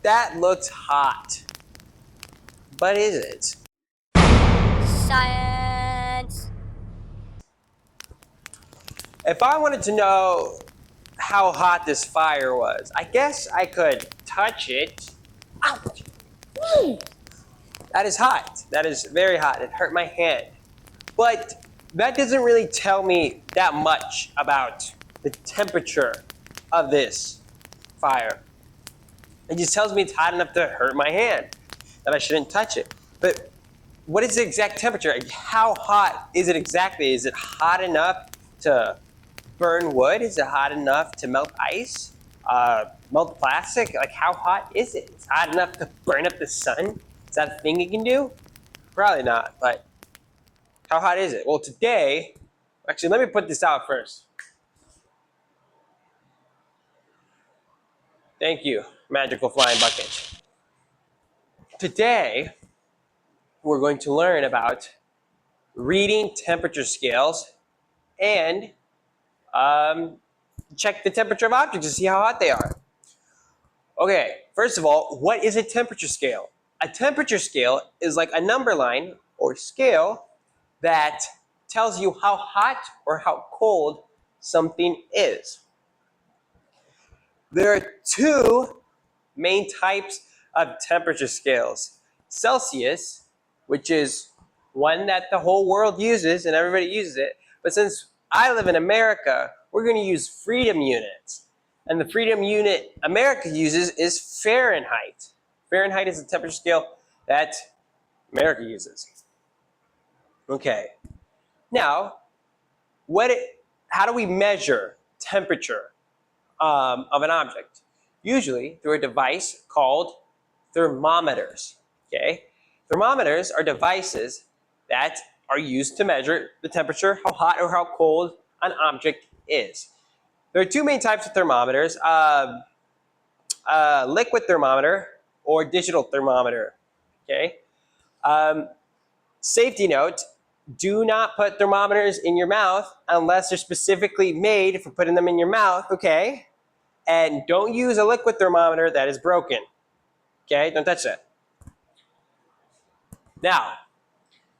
that looks hot. But is it? Science. If I wanted to know how hot this fire was, I guess I could touch it. Ouch! That is hot. That is very hot. It hurt my hand. But that doesn't really tell me that much about the temperature of this fire. It just tells me it's hot enough to hurt my hand, that I shouldn't touch it. But what is the exact temperature? How hot is it exactly? Is it hot enough to burn wood? Is it hot enough to melt ice? Melt plastic? Like, how hot is it? It's hot enough to burn up the sun? Is that a thing it can do? Probably not, but how hot is it? Well, today, actually, let me put this out first. Thank you, magical flying bucket. Today, we're going to learn about reading temperature scales and check the temperature of objects to see how hot they are. Okay, first of all, what is a temperature scale? A temperature scale is like a number line or scale that tells you how hot or how cold something is. There are two main types of temperature scales. Celsius, which is one that the whole world uses and everybody uses it, but since I live in America, we're going to use freedom units. And the freedom unit America uses is Fahrenheit. Fahrenheit is the temperature scale that America uses. Okay. Now, how do we measure temperature of an object? Usually through a device called thermometers. Okay? Thermometers are devices that are used to measure the temperature, how hot or how cold an object is. There are two main types of thermometers, liquid thermometer or digital thermometer. Okay? Safety note, do not put thermometers in your mouth unless they're specifically made for putting them in your mouth, okay? And don't use a liquid thermometer that is broken. Okay, don't touch that. Now,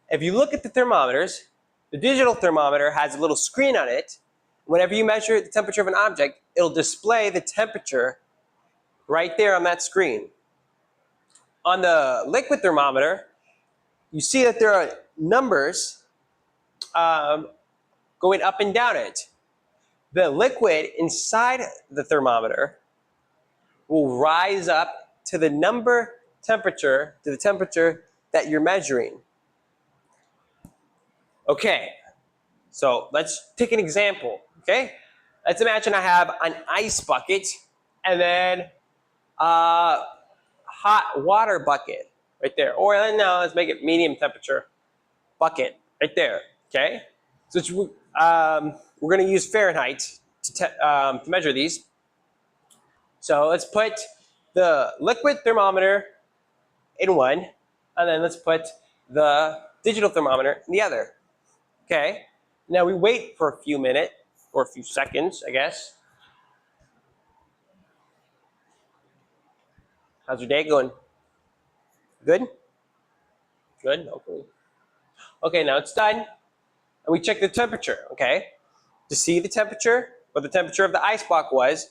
if you look at the thermometers, the digital thermometer has a little screen on it. Whenever you measure the temperature of an object, it'll display the temperature right there on that screen. On the liquid thermometer, you see that there are numbers going up and down it. The liquid inside the thermometer will rise up to the temperature that you're measuring. Okay, so let's take an example, okay? Let's imagine I have an ice bucket and then a hot water bucket right there. Or no, let's make it medium temperature bucket right there, okay? So we're gonna use Fahrenheit to measure these. So let's put the liquid thermometer in one, and then let's put the digital thermometer in the other. Okay, now we wait for a few minutes, or a few seconds, I guess. How's your day going? Good? Good, hopefully. Okay, now it's done. And we check the temperature, okay? To see the temperature, what the temperature of the ice block was,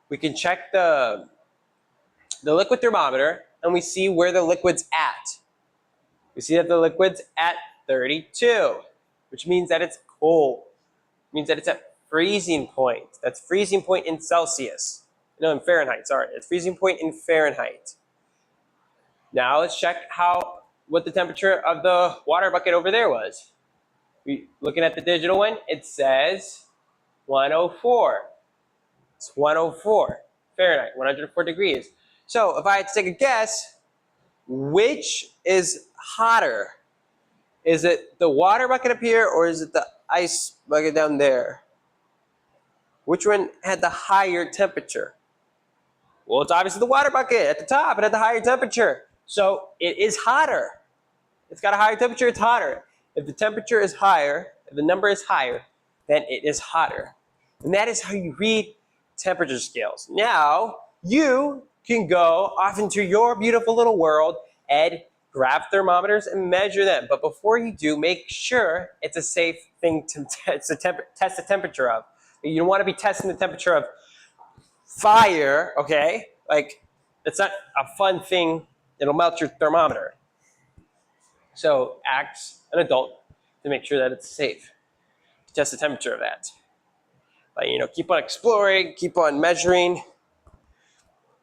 we can check the liquid thermometer and we see where the liquid's at. We see that the liquid's at 32, which means that it's cold. It means that it's at freezing point. That's freezing point in Celsius. No, in Fahrenheit, sorry. It's freezing point in Fahrenheit. Now let's check what the temperature of the water bucket over there was. Looking at the digital one, it says 104. It's 104 Fahrenheit, 104 degrees. So if I had to take a guess, which is hotter? Is it the water bucket up here or is it the ice bucket down there? Which one had the higher temperature? Well, it's obviously the water bucket at the top. It had the higher temperature. So it is hotter. It's got a higher temperature, it's hotter. If the temperature is higher, if the number is higher, then it is hotter. And that is how you read temperature scales. Now, you can go off into your beautiful little world and grab thermometers and measure them. But before you do, make sure it's a safe thing to test the temperature of. You don't want to be testing the temperature of fire, okay? Like, it's not a fun thing. It'll melt your thermometer. So act an adult to make sure that it's safe to test the temperature of that. But, keep on exploring, keep on measuring.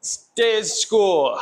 Stay in school.